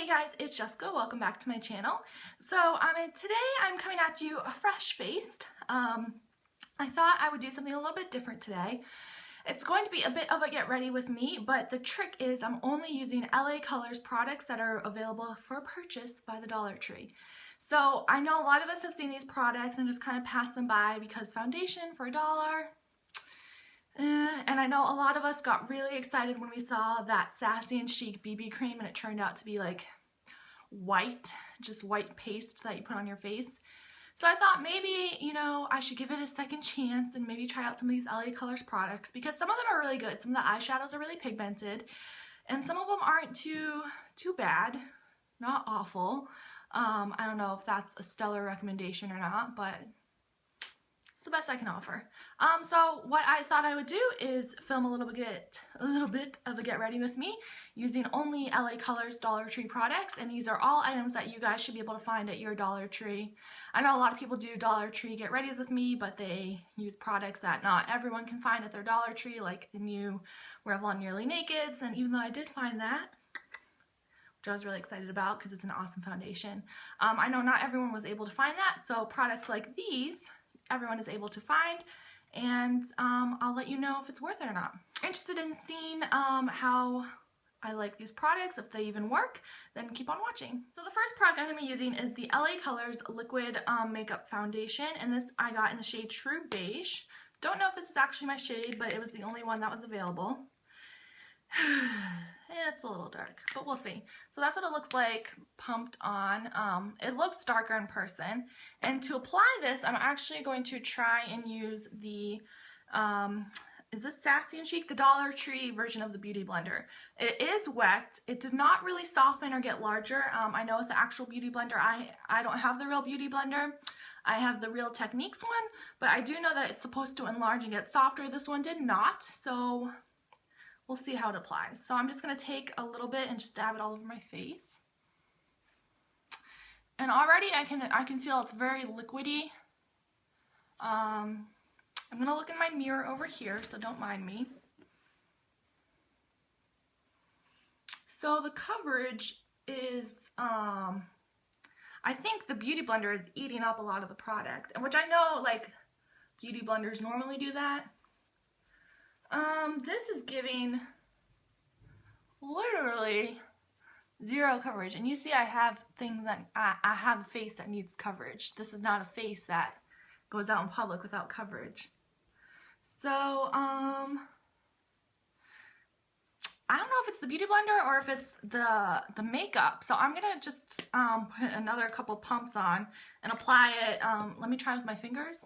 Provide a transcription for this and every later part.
guys, it's Jessica. Welcome back to my channel. So today I'm coming at you fresh-faced. I thought I would do something a little bit different today. It's going to be a bit of a get ready with me, but the trick is I'm only using LA Colors products that are available for purchase by the Dollar Tree. So I know a lot of us have seen these products and just kind of pass them by because foundation for $1. And I know a lot of us got really excited when we saw that Sassy and Chic BB cream and it turned out to be like white, just white paste that you put on your face. So I thought maybe, you know, I should give it a second chance and maybe try out some of these LA Colors products because some of them are really good. Some of the eyeshadows are really pigmented and some of them aren't too bad, not awful. I don't know if that's a stellar recommendation or not, but it's the best I can offer. So what I thought I would do is film a little bit of a get ready with me using only LA Colors Dollar Tree products, and these are all items that you guys should be able to find at your Dollar Tree. I know a lot of people do Dollar Tree get readies with me, but they use products that not everyone can find at their Dollar Tree, like the new Revlon Nearly Nakeds, and even though I did find that, which I was really excited about because it's an awesome foundation, I know not everyone was able to find that, so products like these everyone is able to find, and I'll let you know if it's worth it or not. Interested in seeing how I like these products, if they even work, then keep on watching. So the first product I'm going to be using is the LA Colors Liquid Makeup Foundation, and this I got in the shade True Beige. Don't know if this is actually my shade, but it was the only one that was available. It's a little dark, but we'll see. So that's what it looks like pumped on. It looks darker in person. And to apply this, I'm actually going to try and use the, is this Sassy and Chic? The Dollar Tree version of the Beauty Blender. It is wet. It did not really soften or get larger. I know with the actual Beauty Blender, I don't have the Real Beauty Blender. I have the Real Techniques one, but I do know that it's supposed to enlarge and get softer. This one did not, so we'll see how it applies. So I'm just going to take a little bit and just dab it all over my face. And already I can feel it's very liquidy. I'm going to look in my mirror over here, so don't mind me. So the coverage is, I think the Beauty Blender is eating up a lot of the product, which I know like Beauty Blenders normally do that. This is giving literally zero coverage, and you see I have things that I have a face that needs coverage. This is not a face that goes out in public without coverage. So I don't know if it's the Beauty Blender or if it's the makeup. So I'm gonna just put another couple pumps on and apply it. Let me try with my fingers.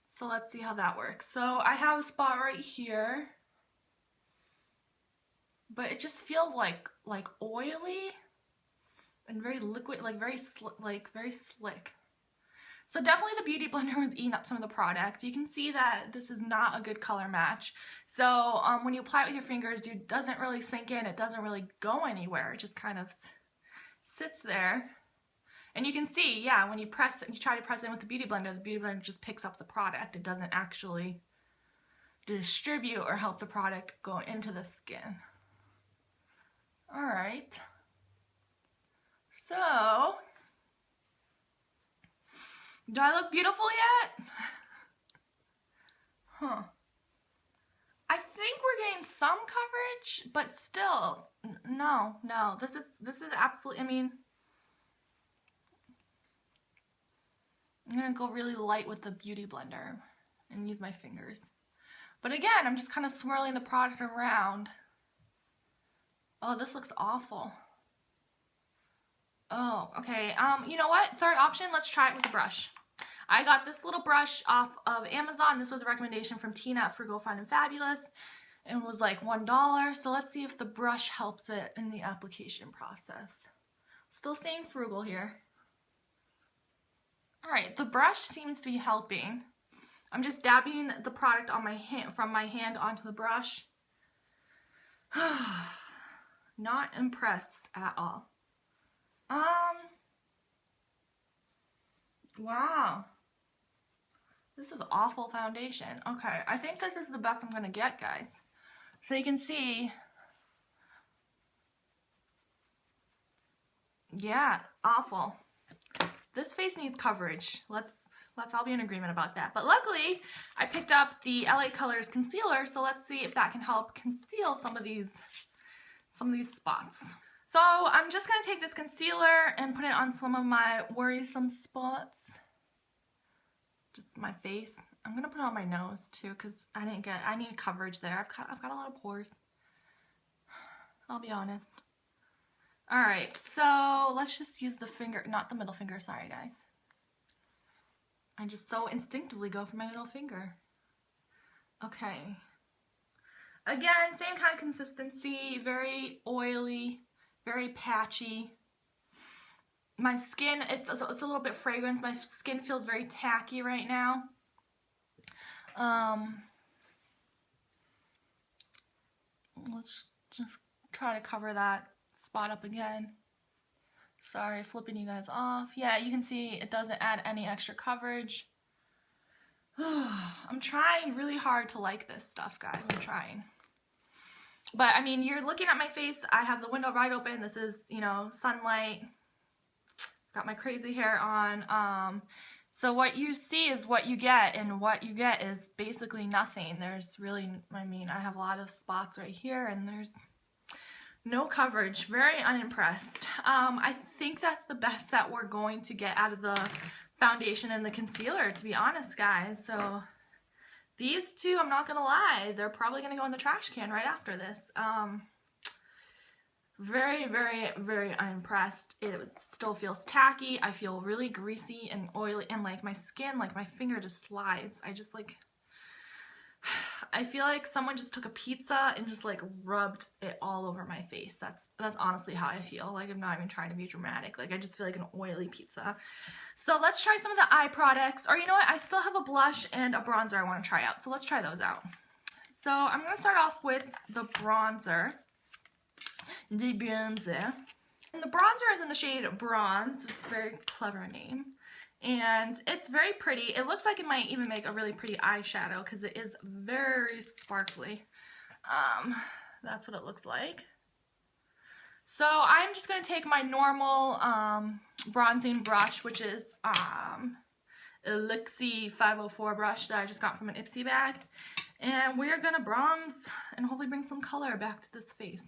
So let's see how that works. So I have a spot right here, but it just feels like oily and very liquid, like very slick. So definitely the Beauty Blender was eating up some of the product. You can see that this is not a good color match. So when you apply it with your fingers, it doesn't really sink in. It doesn't really go anywhere. It just kind of sits there. And you can see, yeah, when you press it, you try to press it with the Beauty Blender just picks up the product. It doesn't actually distribute or help the product go into the skin. All right. So, do I look beautiful yet? Huh. I think we're getting some coverage, but still, no. This is absolutely, I mean, I'm going to go really light with the Beauty Blender and use my fingers. But again, I'm just kind of swirling the product around. Oh, this looks awful. Oh, okay. You know what? Third option, let's try it with a brush. I got this little brush off of Amazon. This was a recommendation from Tina at Frugal, Fun, and Fabulous. It was like $1. So let's see if the brush helps it in the application process. Still staying frugal here. Alright, the brush seems to be helping. I'm just dabbing the product on my hand, from my hand onto the brush. Not impressed at all. Wow. This is awful foundation. Okay, I think this is the best I'm gonna get, guys. So you can see Yeah, awful. This face needs coverage. Let's all be in agreement about that. But luckily, I picked up the LA Colors concealer, so let's see if that can help conceal some of these spots. So I'm just gonna take this concealer and put it on some of my worrisome spots. Just my face. I'm gonna put it on my nose too, because I need coverage there. I've got a lot of pores. I'll be honest. Alright, so let's just use the finger, not the middle finger, sorry guys. I just so instinctively go for my middle finger. Okay. Again, same kind of consistency, very oily, very patchy. My skin, it's a little bit fragrance. My skin feels very tacky right now. Let's just try to cover that spot up again. Sorry, flipping you guys off. Yeah, you can see it doesn't add any extra coverage. I'm trying really hard to like this stuff, guys. I'm trying. But, I mean, you're looking at my face. I have the window right open. This is, you know, sunlight. Got my crazy hair on. So what you see is what you get, and what you get is basically nothing. There's really, I mean, I have a lot of spots right here, and there's no coverage. Very unimpressed. I think that's the best that we're going to get out of the foundation and the concealer, to be honest, guys. So these two, I'm not gonna lie, they're probably gonna go in the trash can right after this. Very, very, very unimpressed. It still feels tacky. I feel really greasy and oily, and like my skin, like my finger just slides. I just like, I feel like someone just took a pizza and just like rubbed it all over my face. That's honestly how I feel. Like, I'm not even trying to be dramatic. Like, I just feel like an oily pizza. So let's try some of the eye products. Or you know what? I still have a blush and a bronzer I want to try out. So let's try those out. So I'm going to start off with the bronzer. The bronzer. And the bronzer is in the shade Bronze. It's a very clever name. And it's very pretty. It looks like it might even make a really pretty eyeshadow because it is very sparkly. That's what it looks like. So I'm just going to take my normal bronzing brush, which is Elixir 504 brush that I just got from an Ipsy bag. And we're going to bronze and hopefully bring some color back to this face.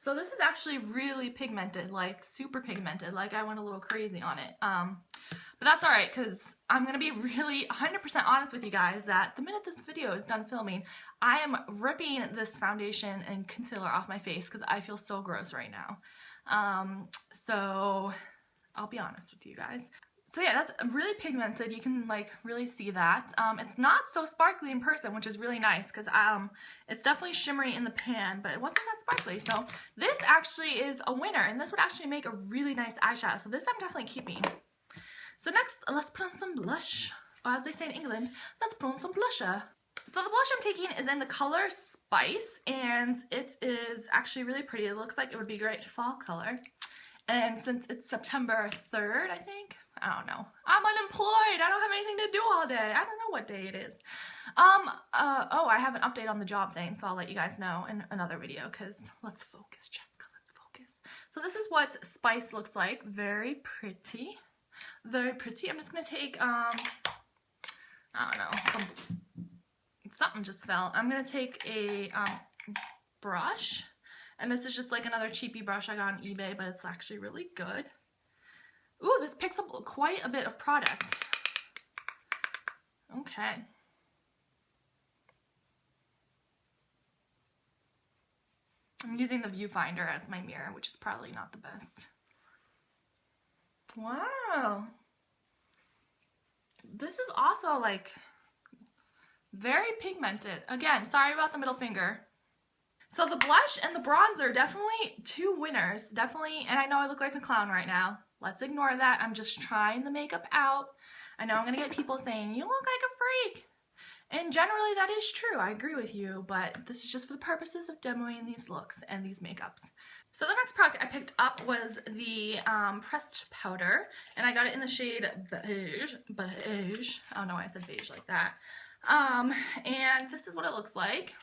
So this is actually really pigmented, like super pigmented, like I went a little crazy on it. But that's alright, because I'm going to be really 100% honest with you guys that the minute this video is done filming, I am ripping this foundation and concealer off my face because I feel so gross right now. So I'll be honest with you guys. So yeah, that's really pigmented. You can like really see that. It's not so sparkly in person, which is really nice because it's definitely shimmery in the pan, but it wasn't that sparkly. So this actually is a winner, and this would actually make a really nice eyeshadow. So this I'm definitely keeping. So next, let's put on some blush. Or as they say in England, let's put on some blusher. So the blush I'm taking is in the color Spice, and it is actually really pretty. It looks like it would be great fall color. And since it's September 3rd, I think, I don't know. I'm unemployed. I don't have anything to do all day. I don't know what day it is. Oh, I have an update on the job thing, so I'll let you guys know in another video, because let's focus, Jessica, let's focus. So this is what Spice looks like. Very pretty. Very pretty. I'm just going to take, I don't know, something just fell. I'm going to take a brush. And this is just like another cheapy brush I got on eBay, but it's actually really good. Ooh, this picks up quite a bit of product. Okay. I'm using the viewfinder as my mirror, which is probably not the best. Wow. This is also like very pigmented. Again, sorry about the middle finger. So the blush and the bronzer, definitely two winners. Definitely, and I know I look like a clown right now. Let's ignore that. I'm just trying the makeup out. I know I'm going to get people saying, you look like a freak. And generally that is true. I agree with you, but this is just for the purposes of demoing these looks and these makeups. So the next product I picked up was the pressed powder, and I got it in the shade beige. I don't know why I said beige like that. And this is what it looks like.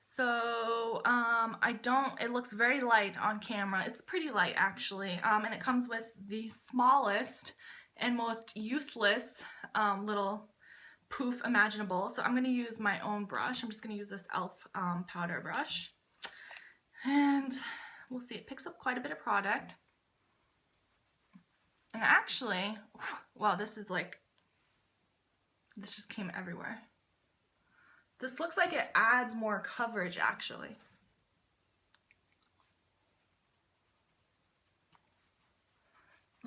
So it looks very light on camera. It's pretty light actually, and it comes with the smallest and most useless little poof imaginable. So I'm going to use my own brush. I'm just going to use this e.l.f. Powder brush. And we'll see, it picks up quite a bit of product. And actually, wow, this just came everywhere. This looks like it adds more coverage actually.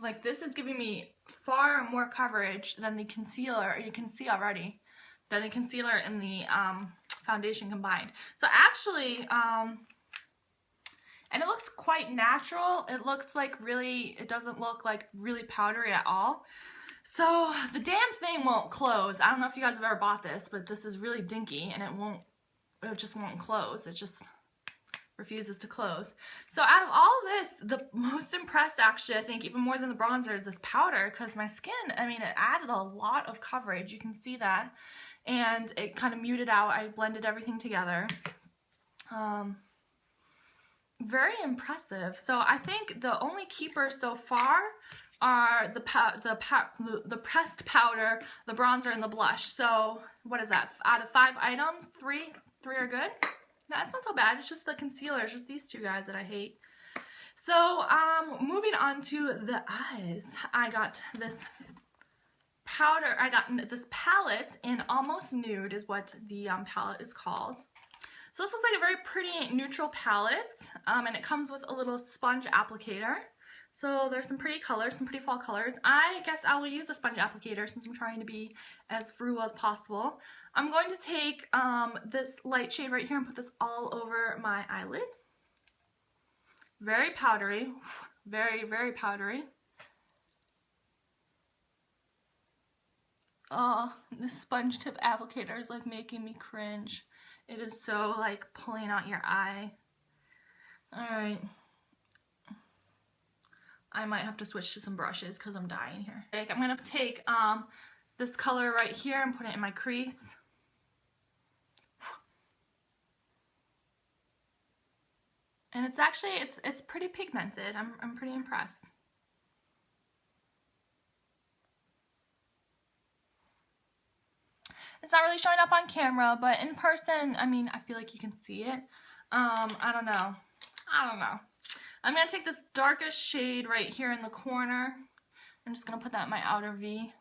Like this is giving me far more coverage than the concealer, you can see already, than the concealer and the foundation combined. So actually, and it looks quite natural. It looks like it doesn't look like really powdery at all. So the damn thing won't close. I don't know if you guys have ever bought this, but this is really dinky and it just won't close. It just refuses to close. So out of all of this, the most impressed actually, I think, even more than the bronzer, is this powder, because my skin, I mean, it added a lot of coverage. You can see that. And it kind of muted out. I blended everything together. Very impressive. So I think the only keepers so far are the pressed powder, the bronzer, and the blush. So what is that? Out of 5 items, three are good. No, that's not so bad. It's just the concealer. It's just these two guys that I hate. So moving on to the eyes. I got this powder. I got this palette in Almost Nude is what the palette is called. So this looks like a very pretty neutral palette, and it comes with a little sponge applicator. So there's some pretty colors, some pretty fall colors. I guess I will use the sponge applicator since I'm trying to be as frugal as possible. I'm going to take this light shade right here and put this all over my eyelid. Very powdery, very, very powdery. Oh, this sponge tip applicator is like making me cringe. It is so like pulling out your eye. Alright. I might have to switch to some brushes because I'm dying here. I'm going to take this color right here and put it in my crease. And it's actually, it's pretty pigmented. I'm pretty impressed. It's not really showing up on camera, but in person, I mean, I feel like you can see it. I don't know. I'm going to take this darkest shade right here in the corner. I'm just going to put that in my outer V.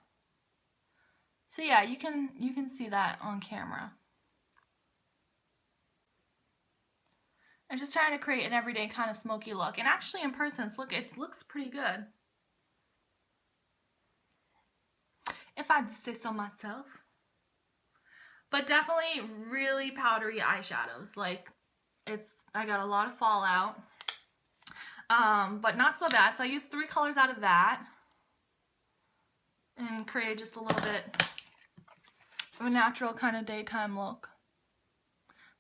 So yeah, you can see that on camera. I'm just trying to create an everyday kind of smoky look. And actually in person, it looks pretty good. If I just say so myself. But definitely really powdery eyeshadows. Like, I got a lot of fallout. But not so bad. So I used 3 colors out of that. And created just a little bit of a natural kind of daytime look.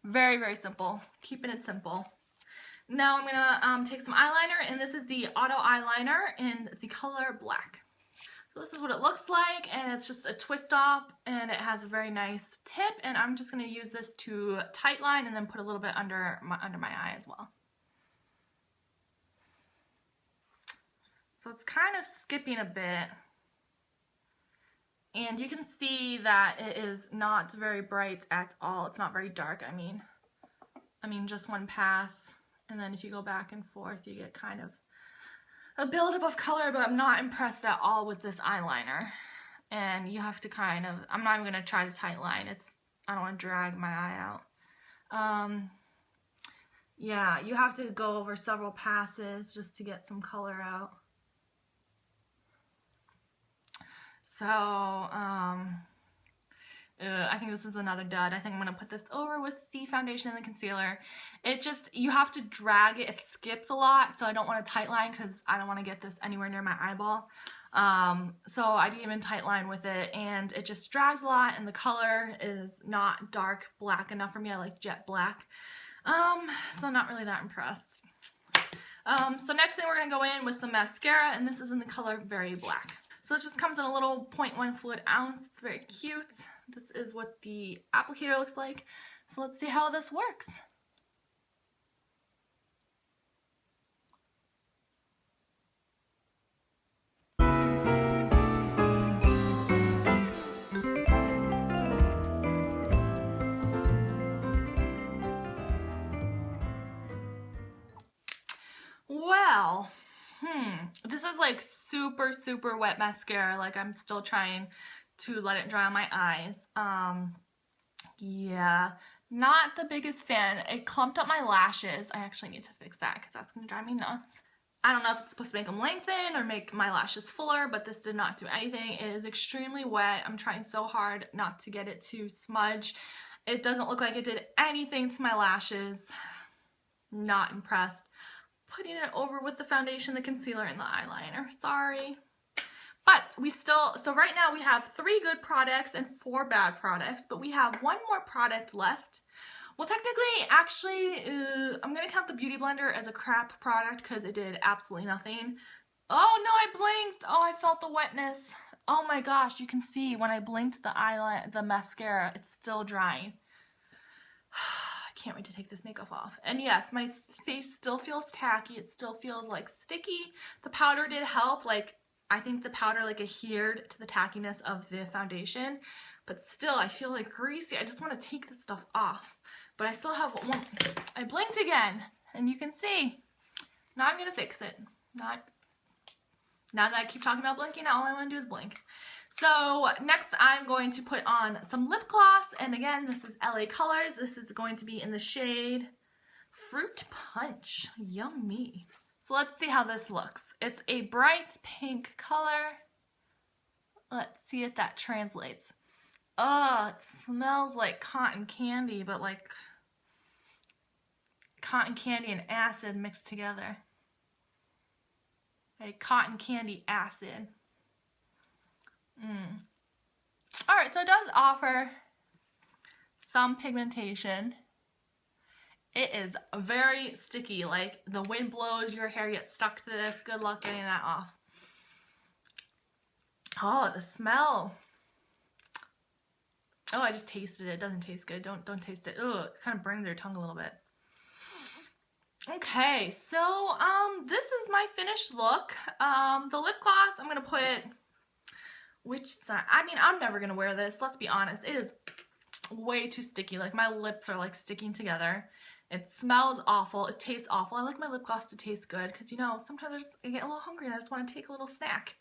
Very, very simple. Keeping it simple. Now I'm going to take some eyeliner. And this is the Auto Eyeliner in the color Black. So this is what it looks like, and it's just a twist off, and it has a very nice tip, and I'm just going to use this to tight line and then put a little bit under my eye as well. So it's kind of skipping a bit, and you can see that it is not very bright at all. It's not very dark, I mean just one pass, and then if you go back and forth, you get kind of a buildup of color, but I'm not impressed at all with this eyeliner. And you have to kind of, I'm not even going to try to tight line. I don't want to drag my eye out. Yeah, you have to go over several passes just to get some color out. So, I think this is another dud. I think I'm going to put this over with the foundation and the concealer. You have to drag it. It skips a lot, so I don't want to tight line because I don't want to get this anywhere near my eyeball. So I didn't even tight line with it, and it just drags a lot, and the color is not dark black enough for me. I like jet black. So not really that impressed. So next thing we're going to go in with some mascara, and this is in the color Very Black. So it just comes in a little 0.1 fluid ounce. It's very cute. This is what the applicator looks like. So let's see how this works. Well, this is like super, super wet mascara. Like I'm still trying to let it dry on my eyes. Yeah, not the biggest fan. It clumped up my lashes. I actually need to fix that because that's gonna drive me nuts. I don't know if it's supposed to make them lengthen or make my lashes fuller, but this did not do anything. It is extremely wet. I'm trying so hard not to get it to smudge. It doesn't look like it did anything to my lashes. Not impressed. Putting it over with the foundation, the concealer, and the eyeliner. Sorry. But we still, so right now we have 3 good products and 4 bad products, but we have 1 more product left. Well, technically, actually, I'm going to count the Beauty Blender as a crap product because it did absolutely nothing. Oh no, I blinked. Oh, I felt the wetness. Oh my gosh, you can see when I blinked the mascara, it's still drying. I can't wait to take this makeup off. And yes, my face still feels tacky. It still feels like sticky. The powder did help. Like, I think the powder like adhered to the tackiness of the foundation, but still I feel like greasy. I just want to take this stuff off. But I still have one. I blinked again, and you can see. Now I'm gonna fix it. Now that I keep talking about blinking, all I want to do is blink. So next I'm going to put on some lip gloss, and again, this is LA Colors. This is going to be in the shade Fruit Punch. Yummy. So let's see how this looks. It's a bright pink color. Let's see if that translates. Oh, it smells like cotton candy, but like cotton candy and acid mixed together. A cotton candy acid. Alright, so it does offer some pigmentation. It is very sticky, like the wind blows, your hair gets stuck to this. Good luck getting that off. Oh, the smell. Oh, I just tasted it. It doesn't taste good. Don't taste it. Ugh, it kind of burns your tongue a little bit. Okay, so this is my finished look. The lip gloss, I'm gonna put which side? I mean, I'm never gonna wear this. Let's be honest. It is way too sticky. Like my lips are like sticking together. It smells awful. It tastes awful. I like my lip gloss to taste good because, you know, sometimes I get a little hungry and I just want to take a little snack.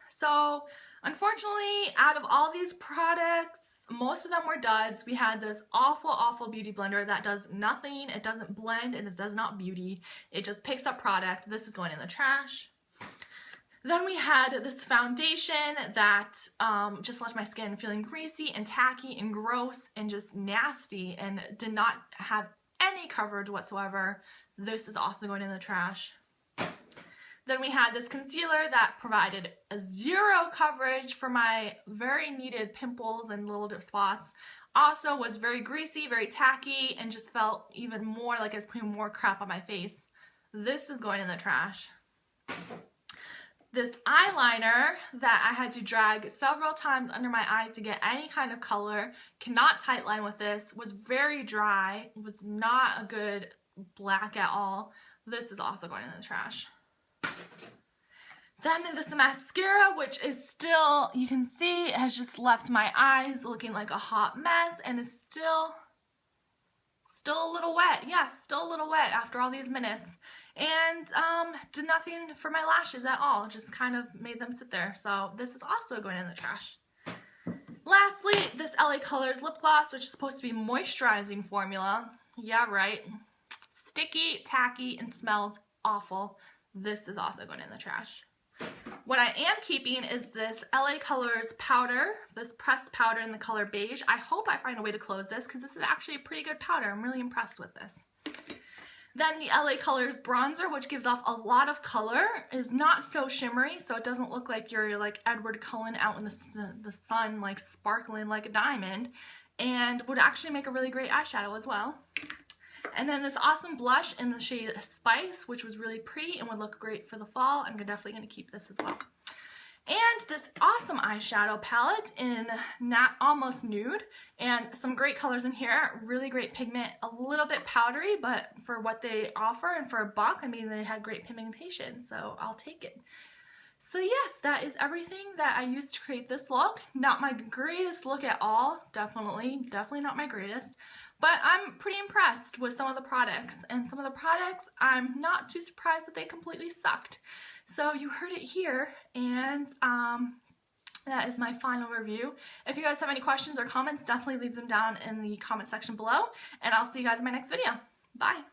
So unfortunately, out of all these products, most of them were duds. We had this awful, awful beauty blender that does nothing. It doesn't blend and it does not beauty. It just picks up product. This is going in the trash. Then we had this foundation that just left my skin feeling greasy and tacky and gross and just nasty and did not have any coverage whatsoever. This is also going in the trash. Then we had this concealer that provided a 0 coverage for my very needed pimples and little spots. Also was very greasy, very tacky, and just felt even more like I was putting more crap on my face. This is going in the trash. This eyeliner that I had to drag several times under my eye to get any kind of color, cannot tightline with this, was very dry, was not a good black at all. This is also going in the trash. Then this mascara, which is still, you can see, has just left my eyes looking like a hot mess and is still a little wet. Yes, still a little wet after all these minutes. And did nothing for my lashes at all. Just kind of made them sit there. So this is also going in the trash. Lastly, this LA Colors lip gloss, which is supposed to be moisturizing formula. Yeah, right. Sticky, tacky, and smells awful. This is also going in the trash. What I am keeping is this LA Colors powder, this pressed powder in the color beige. I hope I find a way to close this because this is actually a pretty good powder. I'm really impressed with this. Then the LA Colors bronzer, which gives off a lot of color, is not so shimmery, so it doesn't look like you're like Edward Cullen out in the sun, like sparkling like a diamond, and would actually make a really great eyeshadow as well. And then this awesome blush in the shade Spice, which was really pretty and would look great for the fall. I'm definitely going to keep this as well. And this awesome eyeshadow palette in almost nude, and some great colors in here, really great pigment, a little bit powdery, but for what they offer and for $1, I mean, they had great pigmentation, so I'll take it. So yes, that is everything that I used to create this look. Not my greatest look at all, definitely not my greatest, but I'm pretty impressed with some of the products, and some of the products I'm not too surprised that they completely sucked. So you heard it here, and that is my final review. If you guys have any questions or comments, definitely leave them down in the comment section below, and I'll see you guys in my next video. Bye!